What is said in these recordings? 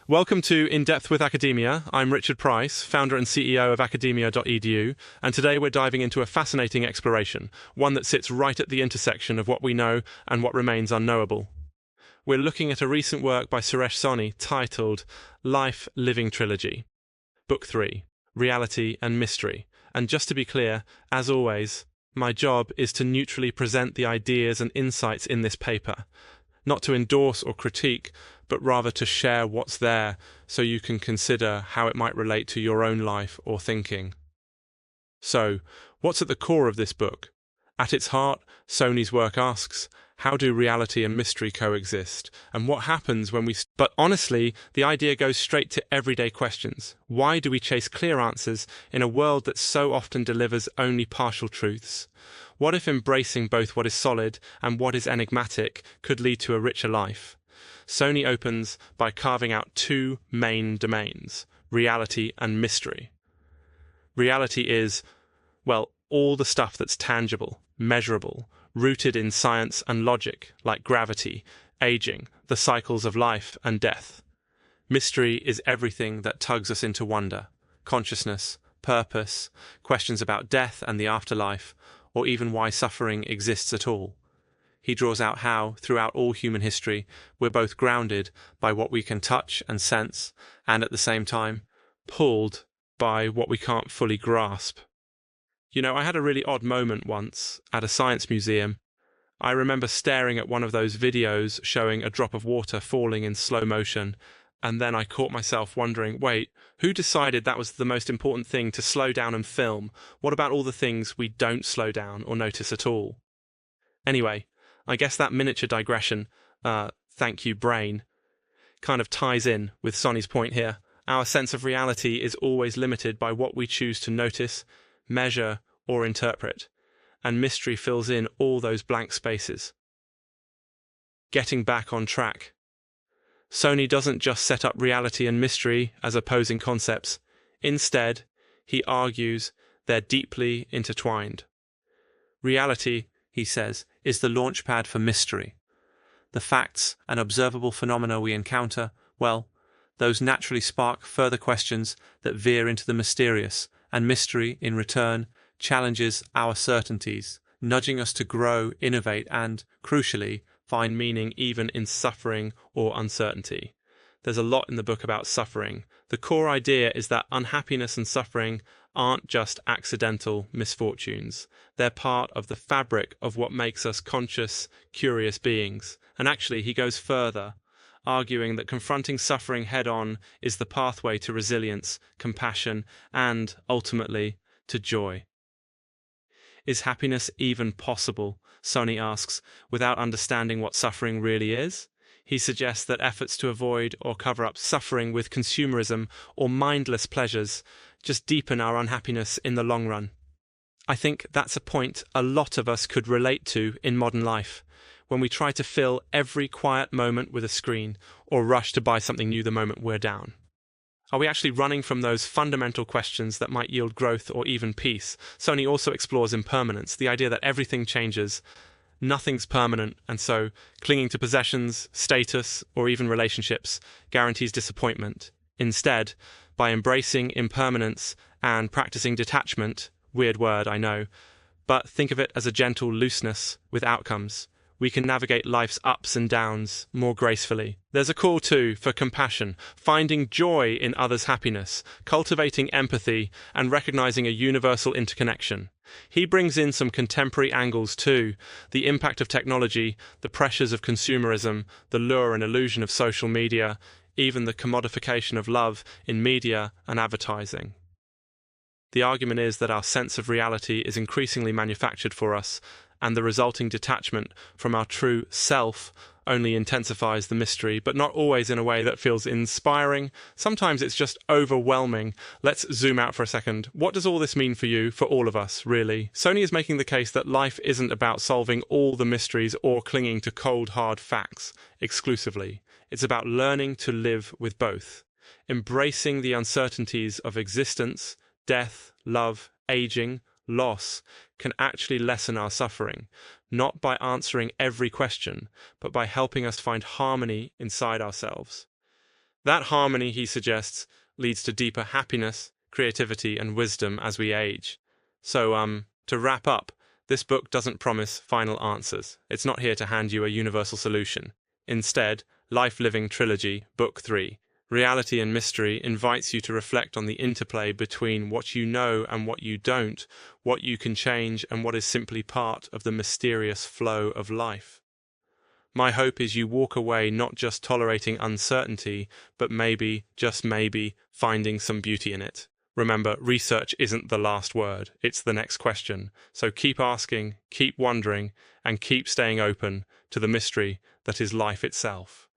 Welcome to In Depth with Academia. I'm Richard Price, founder and CEO of academia.edu, and today we're diving into a fascinating exploration, one that sits right at the intersection of what we know and what remains unknowable. We're looking at a recent work by Suresh Soni titled Life Living Trilogy, Book 3, Reality and Mystery. And just to be clear, as always, my job is to neutrally present the ideas and insights in this paper, not to endorse or critique, but rather to share what's there so you can consider how it might relate to your own life or thinking. So, what's at the core of this book? At its heart, Soni's work asks, how do reality and mystery coexist? And what happens when we... But honestly, the idea goes straight to everyday questions. Why do we chase clear answers in a world that so often delivers only partial truths? What if embracing both what is solid and what is enigmatic could lead to a richer life? Soni opens by carving out two main domains, reality and mystery. Reality is, well, all the stuff that's tangible, measurable, rooted in science and logic, like gravity, aging, the cycles of life and death. Mystery is everything that tugs us into wonder, consciousness, purpose, questions about death and the afterlife, or even why suffering exists at all. He draws out how, throughout all human history, we're both grounded by what we can touch and sense, and at the same time, pulled by what we can't fully grasp. You know, I had a really odd moment once at a science museum. I remember staring at one of those videos showing a drop of water falling in slow motion, and then I caught myself wondering, wait, who decided that was the most important thing to slow down and film? What about all the things we don't slow down or notice at all? Anyway, I guess that miniature digression, thank you brain, kind of ties in with Soni's point here. Our sense of reality is always limited by what we choose to notice, measure, or interpret, and mystery fills in all those blank spaces. Getting back on track. Soni doesn't just set up reality and mystery as opposing concepts. Instead, he argues they're deeply intertwined. Reality, he says, is the launchpad for mystery. The facts and observable phenomena we encounter, well, those naturally spark further questions that veer into the mysterious, and mystery, in return, challenges our certainties, nudging us to grow, innovate, and, crucially, find meaning even in suffering or uncertainty. There's a lot in the book about suffering. The core idea is that unhappiness and suffering aren't just accidental misfortunes. They're part of the fabric of what makes us conscious, curious beings. And actually, he goes further, arguing that confronting suffering head-on is the pathway to resilience, compassion, and, ultimately, to joy. Is happiness even possible, Soni asks, without understanding what suffering really is? He suggests that efforts to avoid or cover up suffering with consumerism or mindless pleasures just deepen our unhappiness in the long run. I think that's a point a lot of us could relate to in modern life, when we try to fill every quiet moment with a screen or rush to buy something new the moment we're down. Are we actually running from those fundamental questions that might yield growth or even peace? Soni also explores impermanence, the idea that everything changes, nothing's permanent, and so clinging to possessions, status, or even relationships guarantees disappointment. Instead, by embracing impermanence and practicing detachment, weird word, I know, but think of it as a gentle looseness with outcomes, we can navigate life's ups and downs more gracefully. There's a call, too, for compassion, finding joy in others' happiness, cultivating empathy, and recognizing a universal interconnection. He brings in some contemporary angles, too, the impact of technology, the pressures of consumerism, the lure and illusion of social media, even the commodification of love in media and advertising. The argument is that our sense of reality is increasingly manufactured for us, and the resulting detachment from our true self only intensifies the mystery, but not always in a way that feels inspiring. Sometimes it's just overwhelming. Let's zoom out for a second. What does all this mean for you, for all of us, really? Soni is making the case that life isn't about solving all the mysteries or clinging to cold, hard facts exclusively. It's about learning to live with both, embracing the uncertainties of existence, death, love, aging, loss can actually lessen our suffering, not by answering every question, but by helping us find harmony inside ourselves. That harmony, he suggests, leads to deeper happiness, creativity, and wisdom as we age. So, to wrap up, this book doesn't promise final answers. It's not here to hand you a universal solution. Instead, Life Living Trilogy, Book 3, Reality and Mystery, invites you to reflect on the interplay between what you know and what you don't, what you can change and what is simply part of the mysterious flow of life. My hope is you walk away not just tolerating uncertainty, but maybe, just maybe, finding some beauty in it. Remember, research isn't the last word, it's the next question. So keep asking, keep wondering, and keep staying open to the mystery that is life itself.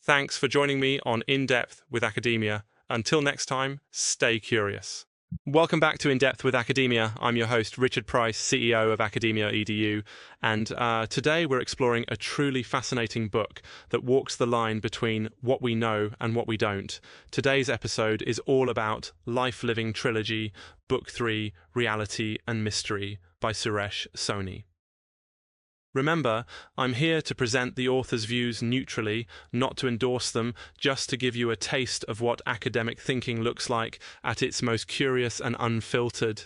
Thanks for joining me on In Depth with Academia. Until next time, stay curious. Welcome back to In Depth with Academia. I'm your host, Richard Price, CEO of Academia.edu, and today we're exploring a truly fascinating book that walks the line between what we know and what we don't. Today's episode is all about Life Living Trilogy, Book 3, Reality and Mystery by Suresh Soni. Remember, I'm here to present the author's views neutrally, not to endorse them, just to give you a taste of what academic thinking looks like at its most curious and unfiltered.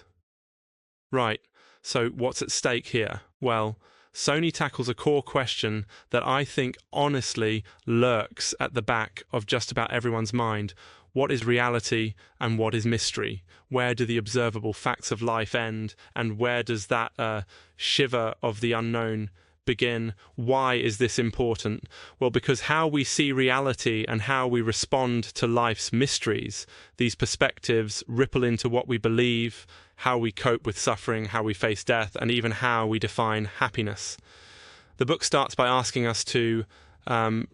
Right, so what's at stake here? Well, Soni tackles a core question that I think honestly lurks at the back of just about everyone's mind. What is reality and what is mystery? Where do the observable facts of life end, and where does that shiver of the unknown begin? Why is this important? Well, because how we see reality and how we respond to life's mysteries, these perspectives ripple into what we believe, how we cope with suffering, how we face death, and even how we define happiness. The book starts by asking us to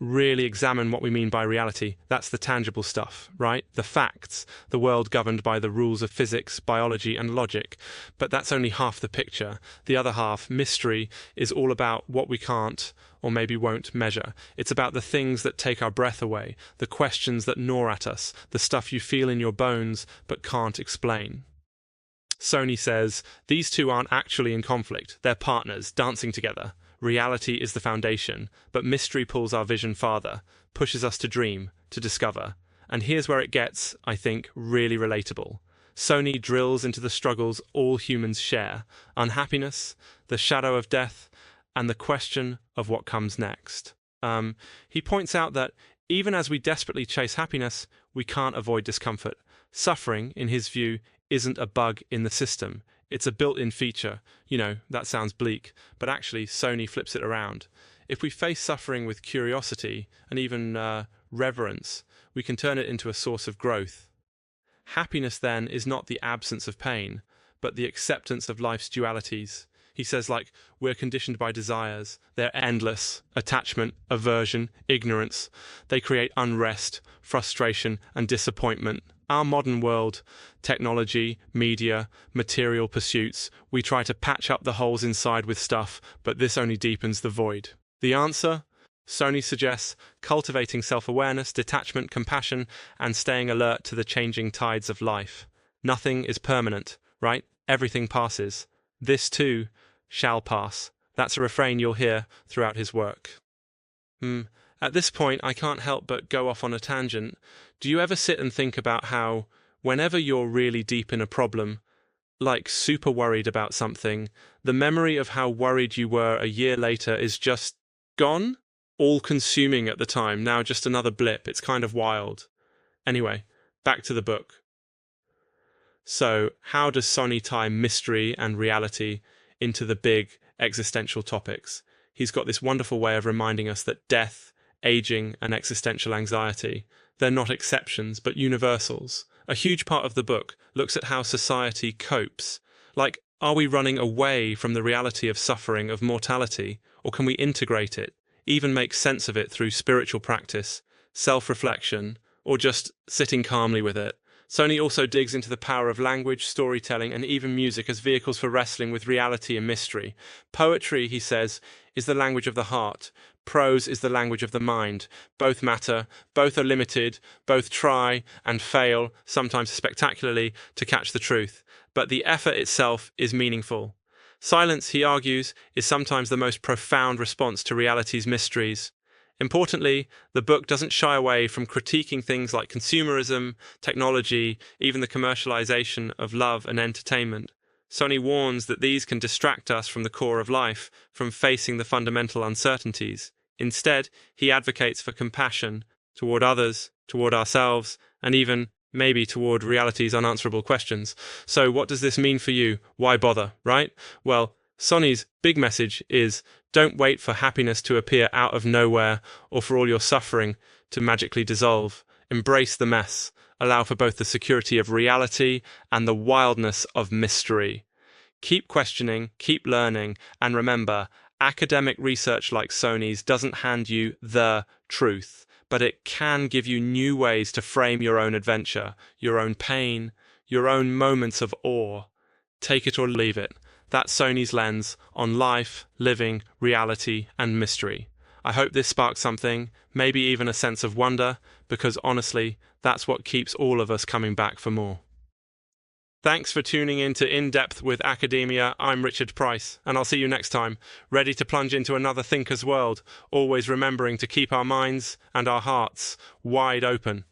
really examine what we mean by reality. That's the tangible stuff, right? The facts, the world governed by the rules of physics, biology, and logic. But that's only half the picture. The other half, mystery, is all about what we can't or maybe won't measure. It's about the things that take our breath away, the questions that gnaw at us, the stuff you feel in your bones but can't explain. Soni says, these two aren't actually in conflict. They're partners, dancing together. Reality is the foundation, but mystery pulls our vision farther, pushes us to dream, to discover. And here's where it gets, I think, really relatable. Soni drills into the struggles all humans share: unhappiness, the shadow of death, and the question of what comes next. He points out that even as we desperately chase happiness, we can't avoid discomfort. Suffering, in his view, isn't a bug in the system. It's a built-in feature. You know, that sounds bleak, but actually Soni flips it around. If we face suffering with curiosity and even reverence, we can turn it into a source of growth. Happiness, then, is not the absence of pain, but the acceptance of life's dualities. He says, we're conditioned by desires. They're endless: attachment, aversion, ignorance. They create unrest, frustration, and disappointment. Our modern world, technology, media, material pursuits, we try to patch up the holes inside with stuff, but this only deepens the void. The answer? Soni suggests cultivating self-awareness, detachment, compassion, and staying alert to the changing tides of life. Nothing is permanent, right? Everything passes. This too shall pass. That's a refrain you'll hear throughout his work. At this point, I can't help but go off on a tangent. Do you ever sit and think about how, whenever you're really deep in a problem, like super worried about something, the memory of how worried you were a year later is just gone? All-consuming at the time, now just another blip. It's kind of wild. Anyway, back to the book. So, how does Soni tie mystery and reality into the big existential topics? He's got this wonderful way of reminding us that death, aging, and existential anxiety, they're not exceptions, but universals. A huge part of the book looks at how society copes. Are we running away from the reality of suffering, of mortality, or can we integrate it, even make sense of it through spiritual practice, self-reflection, or just sitting calmly with it? Soni also digs into the power of language, storytelling, and even music as vehicles for wrestling with reality and mystery. Poetry, he says, is the language of the heart. Prose is the language of the mind. Both matter, both are limited, both try and fail, sometimes spectacularly, to catch the truth. But the effort itself is meaningful. Silence, he argues, is sometimes the most profound response to reality's mysteries. Importantly, the book doesn't shy away from critiquing things like consumerism, technology, even the commercialization of love and entertainment. Sony warns that these can distract us from the core of life, from facing the fundamental uncertainties. Instead, he advocates for compassion toward others, toward ourselves, and even, maybe, toward reality's unanswerable questions. So what does this mean for you? Why bother, right? Well, Sony's big message is don't wait for happiness to appear out of nowhere or for all your suffering to magically dissolve. Embrace the mess. Allow for both the security of reality and the wildness of mystery. Keep questioning, keep learning, and remember, academic research like Sony's doesn't hand you the truth, but it can give you new ways to frame your own adventure, your own pain, your own moments of awe. Take it or leave it. That's Sony's lens on life, living, reality, and mystery. I hope this sparks something, maybe even a sense of wonder, because honestly, that's what keeps all of us coming back for more. Thanks for tuning in to In Depth with Academia. I'm Richard Price, and I'll see you next time, ready to plunge into another thinker's world, always remembering to keep our minds and our hearts wide open.